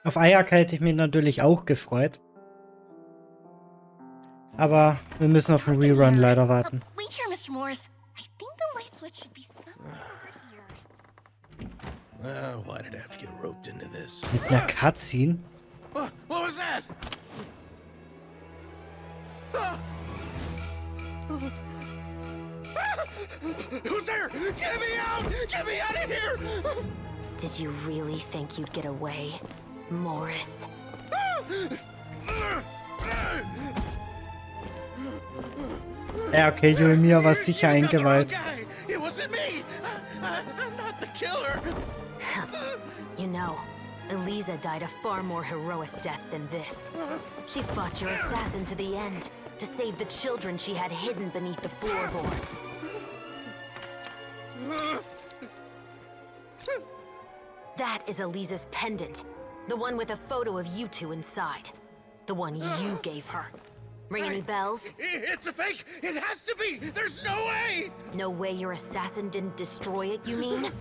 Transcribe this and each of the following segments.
Auf Ajak hätte ich mich natürlich auch gefreut. Aber wir müssen auf den Rerun leider warten. Wait here, Mr. Morris. I think the light switch should be somewhere over here. Why did I have to get roped into this? Mit einer Cutscene? What was that? Who's there? Get me out! Get me out of here! Did you really think you'd get away, Morris? Ja, okay, Jeremia war sicher eingeweiht. It wasn't me! I'm not the killer! You know, Eliza died a far more heroic death than this. She fought your assassin to the end, to save the children she had hidden beneath the floorboards. That is Eliza's pendant. The one with a photo of you two inside. The one you gave her. Ring any bells? It's a fake! It has to be! There's no way! No way your assassin didn't destroy it, you mean?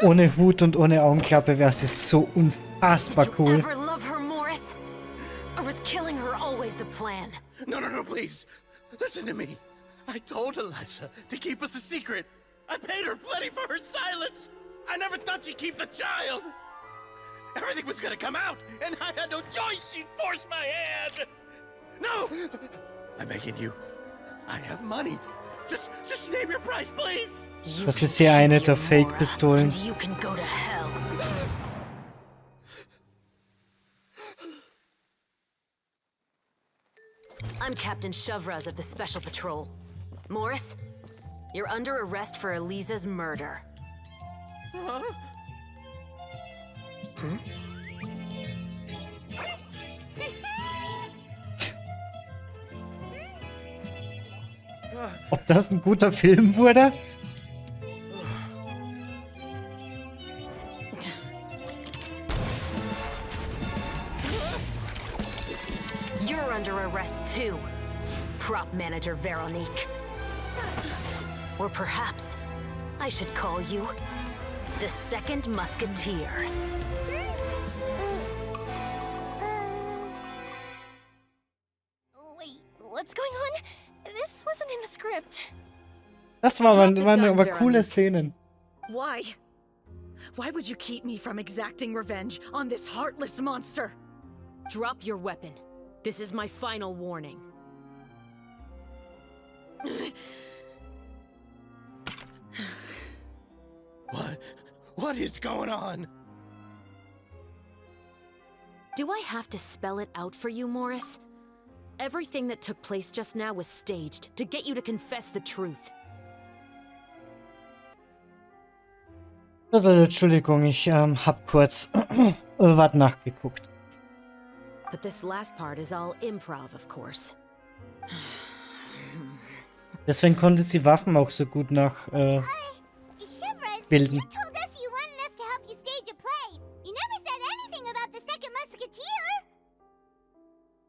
Ohne Hut und ohne Augenklappe wäre sie so unfassbar Did you cool. ever love her, Morris? Or was killing her always the plan? No, please. Listen to me. I told Eliza to keep us a secret. I paid her plenty for her silence. I never thought she'd keep the child. Everything was gonna come out, and I had no choice. She'd force my hand. No! I'm begging you. I have money. Just name your price, please. Das ist hier eine der Fake-Pistolen. And you can go to hell. I'm Captain Shovraz of the Special Patrol. Morris, you're under arrest for Eliza's murder. Huh? Hmm? Ob das ein guter Film wurde? You're under arrest too, prop manager Veronique. Or perhaps I should call you the Second Musketeer. Wait, what's going on? This wasn't in the script. Das waren aber coole Szenen. Why? Why would you keep me from exacting revenge on this heartless monster? Drop your weapon. This is my final warning. What is going on? Do I have to spell it out for you, Morris? Everything that took place just now was staged to get you to confess the truth. Entschuldigung, ich hab kurz was nachgeguckt. But this last part is all improv, of course. Deswegen konnte sie Waffen auch so gut nach bilden.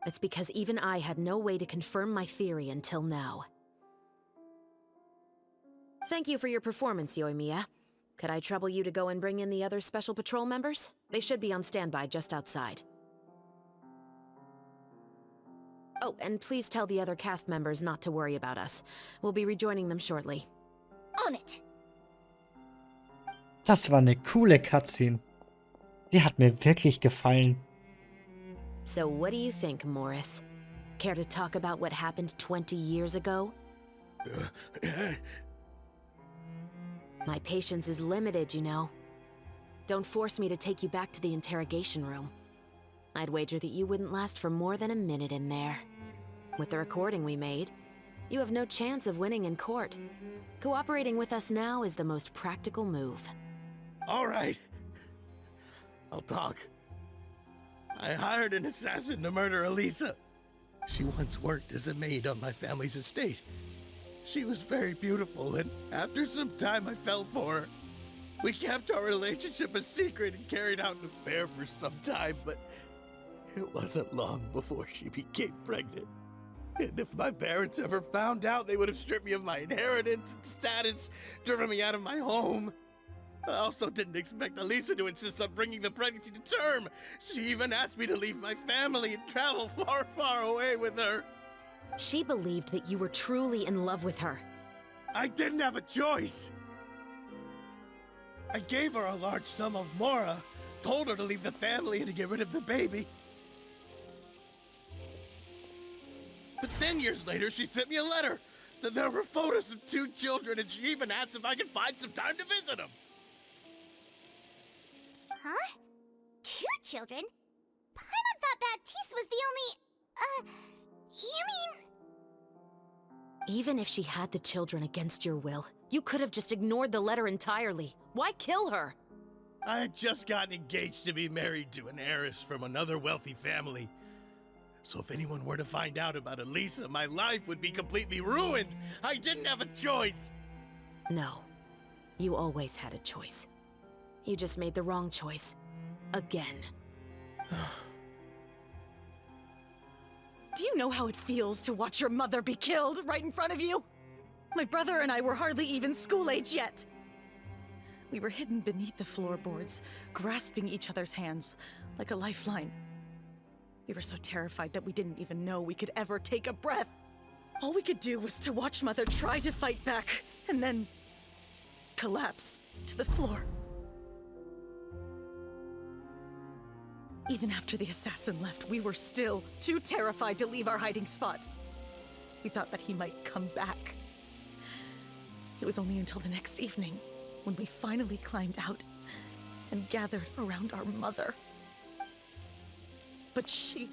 It's because even I had no way to confirm my theory until now. Thank you for your performance, Yoimiya. Could I trouble you to go and bring in the other Special Patrol members? They should be on standby just outside. Oh, and please tell the other cast members not to worry about us. We'll be rejoining them shortly. On it! Das war eine coole Cutscene. Die hat mir wirklich gefallen. So what do you think, Morris? Care to talk about what happened 20 years ago? My patience is limited, you know. Don't force me to take you back to the interrogation room. I'd wager that you wouldn't last for more than a minute in there. With the recording we made, you have no chance of winning in court. Cooperating with us now is the most practical move. All right. I'll talk. I hired an assassin to murder Eliza. She once worked as a maid on my family's estate. She was very beautiful, and after some time I fell for her. We kept our relationship a secret and carried out an affair for some time, but it wasn't long before she became pregnant. And if my parents ever found out, they would have stripped me of my inheritance and status, driven me out of my home. I also didn't expect Elisa to insist on bringing the pregnancy to term. She even asked me to leave my family and travel far, far away with her. She believed that you were truly in love with her. I didn't have a choice. I gave her a large sum of mora, told her to leave the family and to get rid of the baby. But then years later, she sent me a letter. There were photos of 2 children, and she even asked if I could find some time to visit them. Huh? 2 children? Paimon thought Baptiste was the only... you mean... Even if she had the children against your will, you could have just ignored the letter entirely. Why kill her? I had just gotten engaged to be married to an heiress from another wealthy family. So if anyone were to find out about Elisa, my life would be completely ruined. I didn't have a choice. No. You always had a choice. You just made the wrong choice. Again. Do you know how it feels to watch your mother be killed right in front of you? My brother and I were hardly even school age yet. We were hidden beneath the floorboards, grasping each other's hands like a lifeline. We were so terrified that we didn't even know we could ever take a breath. All we could do was to watch Mother try to fight back, and then collapse to the floor. Even after the assassin left, we were still too terrified to leave our hiding spot. We thought that he might come back. It was only until the next evening when we finally climbed out and gathered around our mother. But she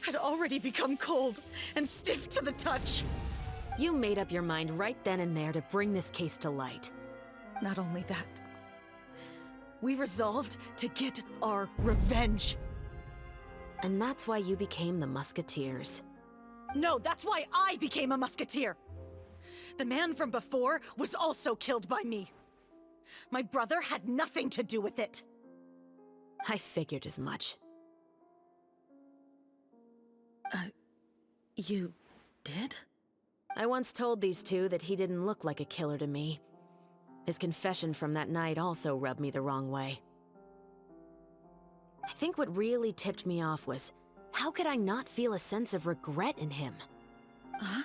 had already become cold and stiff to the touch. You made up your mind right then and there to bring this case to light. Not only that, we resolved to get our revenge. And that's why you became the Musketeers. No, that's why I became a musketeer. The man from before was also killed by me. My brother had nothing to do with it. I figured as much. You did? I once told these two that he didn't look like a killer to me. His confession from that night also rubbed me the wrong way. I think what really tipped me off was, how could I not feel a sense of regret in him? Huh?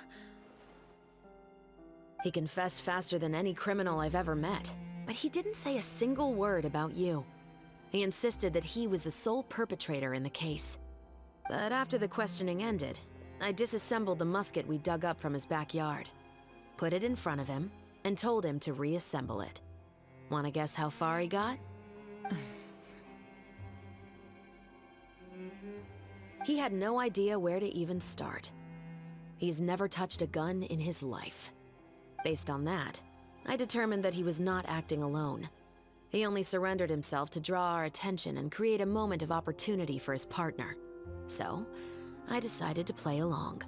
He confessed faster than any criminal I've ever met, but he didn't say a single word about you. He insisted that he was the sole perpetrator in the case. But after the questioning ended, I disassembled the musket we dug up from his backyard, put it in front of him, and told him to reassemble it. Wanna guess how far he got? He had no idea where to even start. He's never touched a gun in his life. Based on that, I determined that he was not acting alone. He only surrendered himself to draw our attention and create a moment of opportunity for his partner. So, I decided to play along.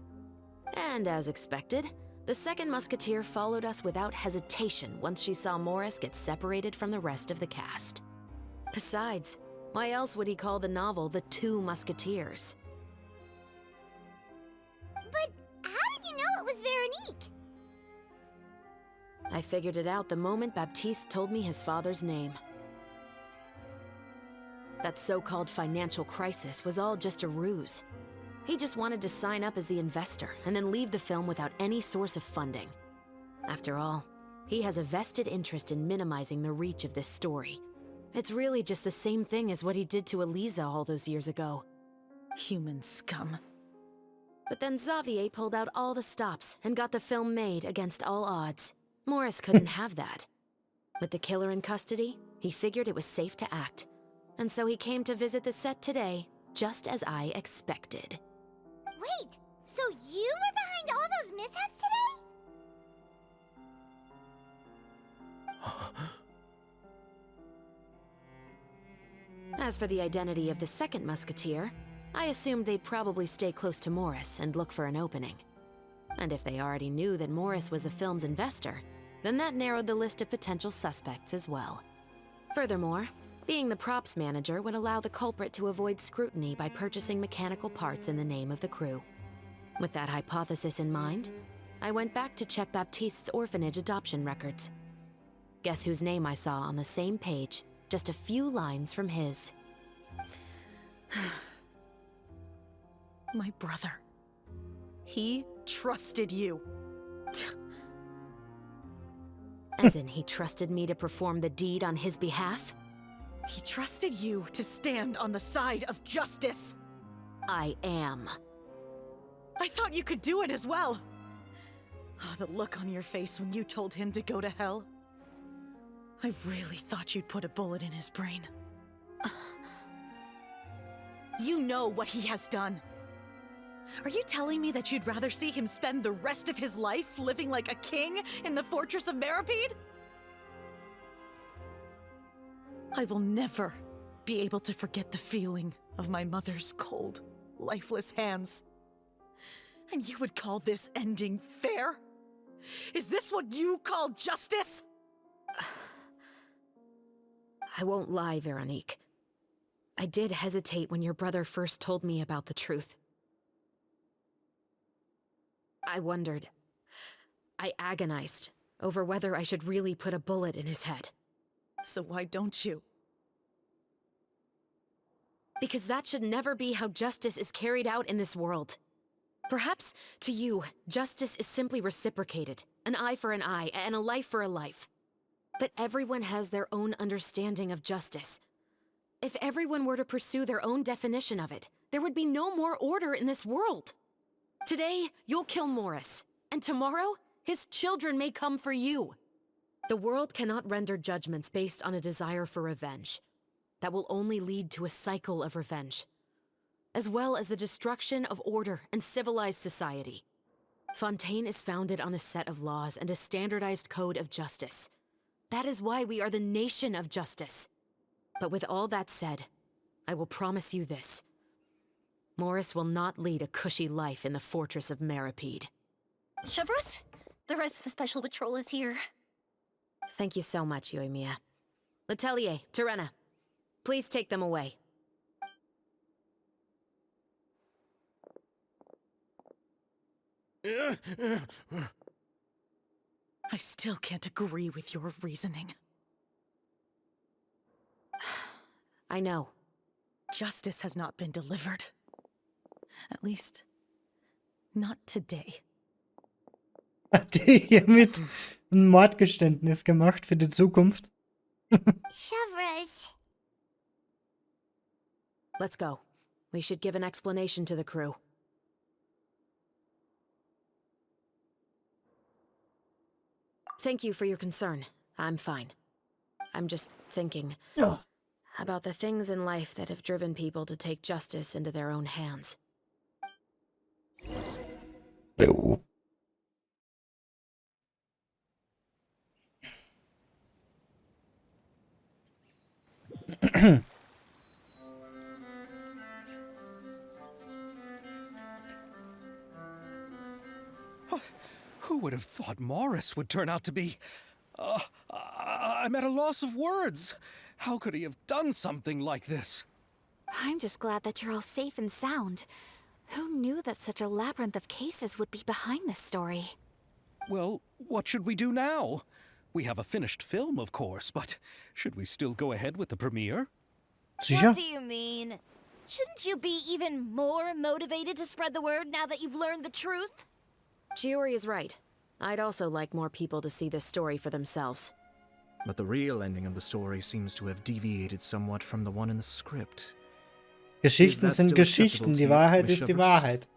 And as expected, the second musketeer followed us without hesitation once she saw Morris get separated from the rest of the cast. Besides, why else would he call the novel The Two Musketeers? But how did you know it was Veronique? I figured it out the moment Baptiste told me his father's name. That so-called financial crisis was all just a ruse. He just wanted to sign up as the investor and then leave the film without any source of funding. After all, he has a vested interest in minimizing the reach of this story. It's really just the same thing as what he did to Elisa all those years ago. Human scum. But then Xavier pulled out all the stops and got the film made against all odds. Morris couldn't have that. With the killer in custody, he figured it was safe to act. And so he came to visit the set today, just as I expected. Wait, so you were behind all those mishaps today? As for the identity of the second musketeer, I assumed they'd probably stay close to Morris and look for an opening. And if they already knew that Morris was the film's investor, then that narrowed the list of potential suspects as well. Furthermore, being the props manager would allow the culprit to avoid scrutiny by purchasing mechanical parts in the name of the crew. With that hypothesis in mind, I went back to check Baptiste's orphanage adoption records. Guess whose name I saw on the same page, just a few lines from his. My brother. He trusted you. As in, he trusted me to perform the deed on his behalf? He trusted you to stand on the side of justice. I am. I thought you could do it as well. Oh, the look on your face when you told him to go to hell. I really thought you'd put a bullet in his brain. You know what he has done. Are you telling me that you'd rather see him spend the rest of his life living like a king in the fortress of Meripede? I will never be able to forget the feeling of my mother's cold, lifeless hands. And you would call this ending fair? Is this what you call justice? I won't lie, Veronique. I did hesitate when your brother first told me about the truth. I wondered. I agonized over whether I should really put a bullet in his head. So why don't you? Because that should never be how justice is carried out in this world. Perhaps, to you, justice is simply reciprocated. An eye for an eye, and a life for a life. But everyone has their own understanding of justice. If everyone were to pursue their own definition of it, there would be no more order in this world. Today, you'll kill Morris, and tomorrow, his children may come for you. The world cannot render judgments based on a desire for revenge. That will only lead to a cycle of revenge, as well as the destruction of order and civilized society. Fontaine is founded on a set of laws and a standardized code of justice. That is why we are the nation of justice. But with all that said, I will promise you this. Morris will not lead a cushy life in the fortress of Meripede. Chevros, the rest of the special patrol is here. Thank you so much, Yoimiya. Letelier, Terena, please take them away. I still can't agree with your reasoning. I know. Justice has not been delivered. At least, not today. Hat die hiermit ein Mordgeständnis gemacht für die Zukunft? Chevros. Let's go. We should give an explanation to the crew. Thank you for your concern. I'm fine. I'm just thinking about the things in life that have driven people to take justice into their own hands. Jo. Who would have thought Morris would turn out to be... I'm at a loss of words. How could he have done something like this? I'm just glad that you're all safe and sound. Who knew that such a labyrinth of cases would be behind this story? Well, what should we do now? We have a finished film, of course, but should we still go ahead with the premiere? Sicher? What do you mean? Shouldn't you be even more motivated to spread the word now that you've learned the truth? Chiori is right. I'd also like more people to see this story for themselves. But the real ending of the story seems to have deviated somewhat from the one in the script. Geschichten Is that sind still Geschichten, acceptable die to you, Wahrheit Miss ist die Shepard? Wahrheit.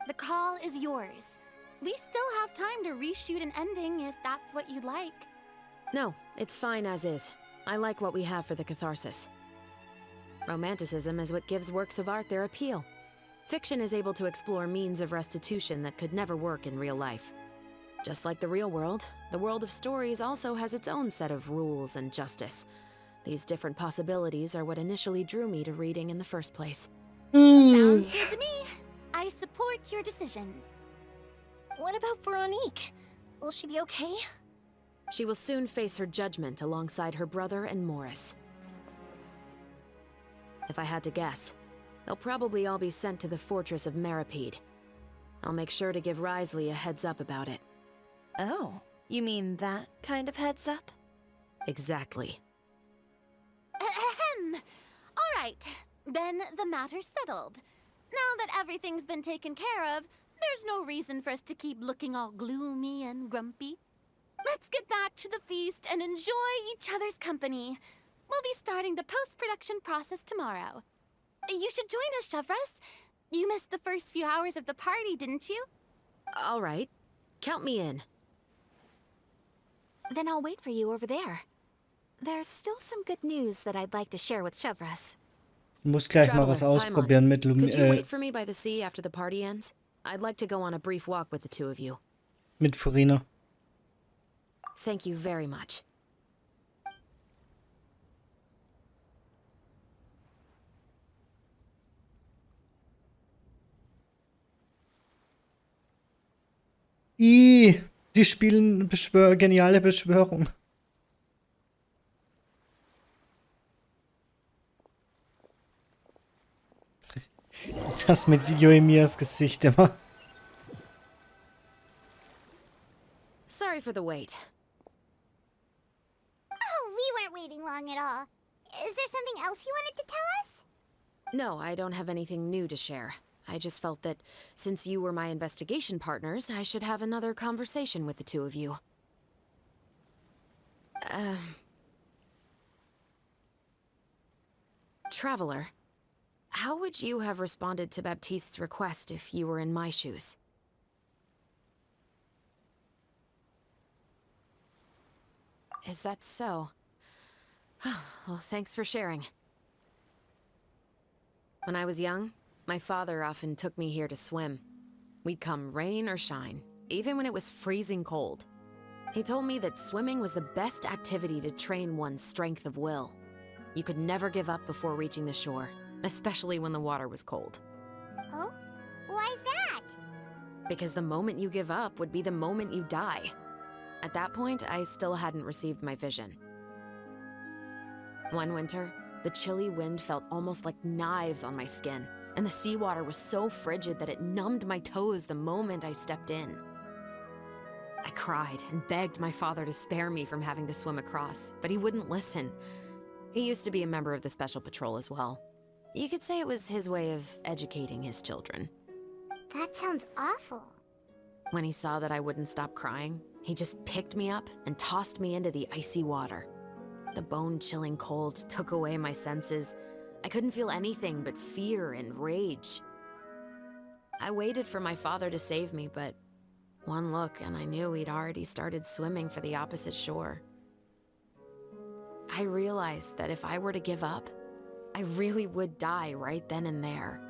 The call is yours. We still have time to reshoot an ending if that's what you'd like. No, it's fine as is. I like what we have for the catharsis. Romanticism is what gives works of art their appeal. Fiction is able to explore means of restitution that could never work in real life. Just like the real world, the world of stories also has its own set of rules and justice. These different possibilities are what initially drew me to reading in the first place. Sounds good to me. I support your decision. What about Veronique? Will she be okay? She will soon face her judgment alongside her brother and Morris. If I had to guess, they'll probably all be sent to the fortress of Meripede. I'll make sure to give Risley a heads up about it. Oh, You mean that kind of heads up? Exactly. Ahem. All right, then the matter's settled. Now that everything's been taken care of, there's no reason for us to keep looking all gloomy and grumpy. Let's get back to the feast and enjoy each other's company. We'll be starting the post-production process tomorrow. You should join us, Chevres. You missed the first few hours of the party, didn't you? All right. Count me in. Then I'll wait for you over there. There's still some good news that I'd like to share with Chevres. Ich muss gleich mal was Traveler, ausprobieren mit Could you wait for me by the sea after the party ends? I'd like to go on a brief walk with the two of you. mit Furina. Thank you very much. Die spielen geniale Beschwörung. Das mit Yoimias Gesicht immer. Sorry for the wait. Oh, we weren't waiting long at all. Is there something else you wanted to tell us? No, I don't have anything new to share. I just felt that since you were my investigation partners, I should have another conversation with the two of you. Traveler, how would you have responded to Baptiste's request if you were in my shoes? Is that so? Well, thanks for sharing. When I was young, my father often took me here to swim. We'd come rain or shine, even when it was freezing cold. He told me that swimming was the best activity to train one's strength of will. You could never give up before reaching the shore, especially when the water was cold. Oh? Why's that? Because the moment you give up would be the moment you die. At that point, I still hadn't received my vision. One winter, the chilly wind felt almost like knives on my skin, and the seawater was so frigid that it numbed my toes the moment I stepped in. I cried and begged my father to spare me from having to swim across, but he wouldn't listen. He used to be a member of the Special Patrol as well. You could say it was his way of educating his children. That sounds awful. When he saw that I wouldn't stop crying, he just picked me up and tossed me into the icy water. The bone-chilling cold took away my senses. I couldn't feel anything but fear and rage. I waited for my father to save me, but one look and I knew he'd already started swimming for the opposite shore. I realized that if I were to give up, I really would die right then and there.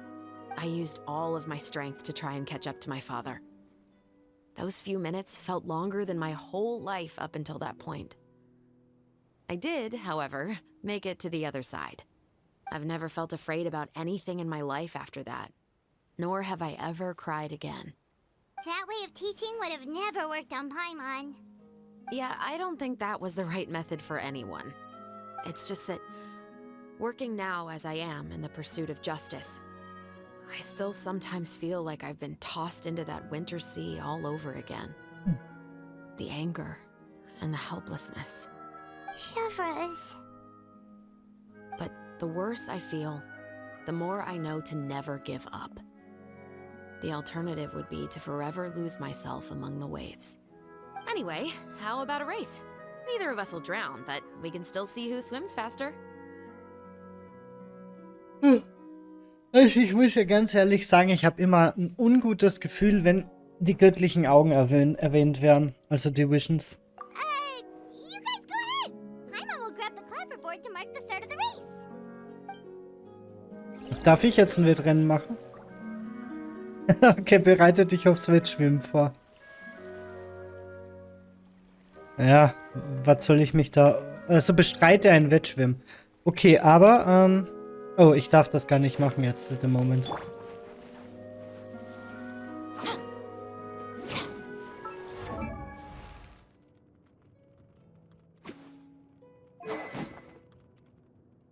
I used all of my strength to try and catch up to my father. Those few minutes felt longer than my whole life up until that point. I did, however, make it to the other side. I've never felt afraid about anything in my life after that, nor have I ever cried again. That way of teaching would have never worked on Paimon. Yeah, I don't think that was the right method for anyone. It's just that, working now as I am in the pursuit of justice, I still sometimes feel like I've been tossed into that winter sea all over again. The anger and the helplessness. Chevres. But the worse I feel, the more I know to never give up. The alternative would be to forever lose myself among the waves. Anyway, how about a race? Neither of us will drown, but we can still see who swims faster. Also ich muss ja ganz ehrlich sagen, ich habe immer ein ungutes Gefühl, wenn die göttlichen Augen erwähnt werden, also die Visions. You guys go ahead. Paimon will grab the clapperboard to mark the start of the race. Darf ich jetzt ein Wettrennen machen? Okay, bereite dich aufs Wettschwimmen vor. Ja, was soll ich mich da... Also bestreite ein Wettschwimmen. Okay, aber, oh, ich darf das gar nicht machen jetzt im Moment.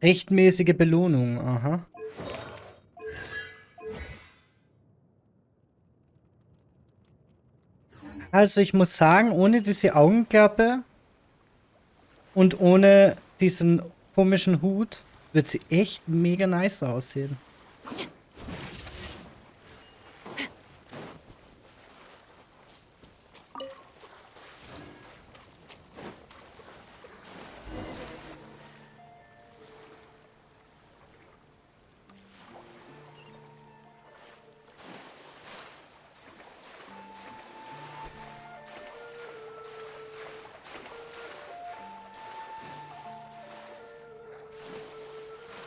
Rechtmäßige Belohnung, aha. Also ich muss sagen, ohne diese Augenklappe und ohne diesen komischen Hut wird sie echt mega nice aussehen.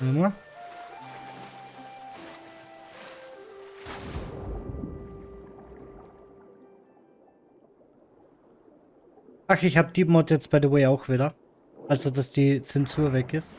Nummer. Ach, ich habe die Mod jetzt by the way auch wieder. Also, dass die Zensur weg ist.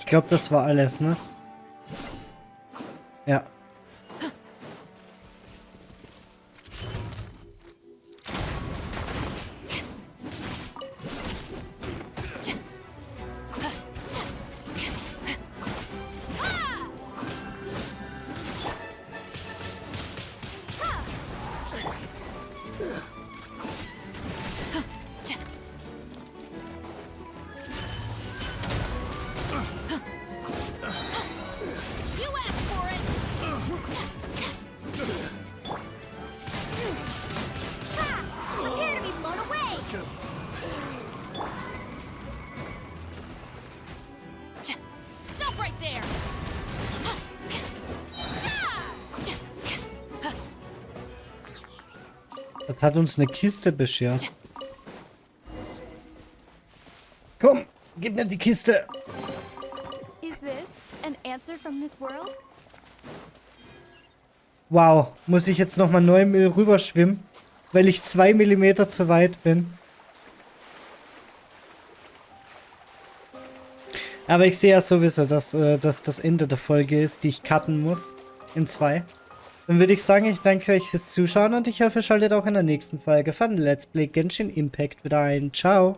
Ich glaube, das war alles, ne? Ja. Das hat uns eine Kiste beschert. Komm, gib mir die Kiste. Is this an answer from this world? Wow, muss ich jetzt nochmal neu rüberschwimmen, weil ich 2 Millimeter zu weit bin. Aber ich sehe ja sowieso, dass das Ende der Folge ist, die ich cutten muss. In 2. Dann würde ich sagen, ich danke euch fürs Zuschauen und ich hoffe, ihr schaltet auch in der nächsten Folge von Let's Play Genshin Impact wieder ein. Ciao.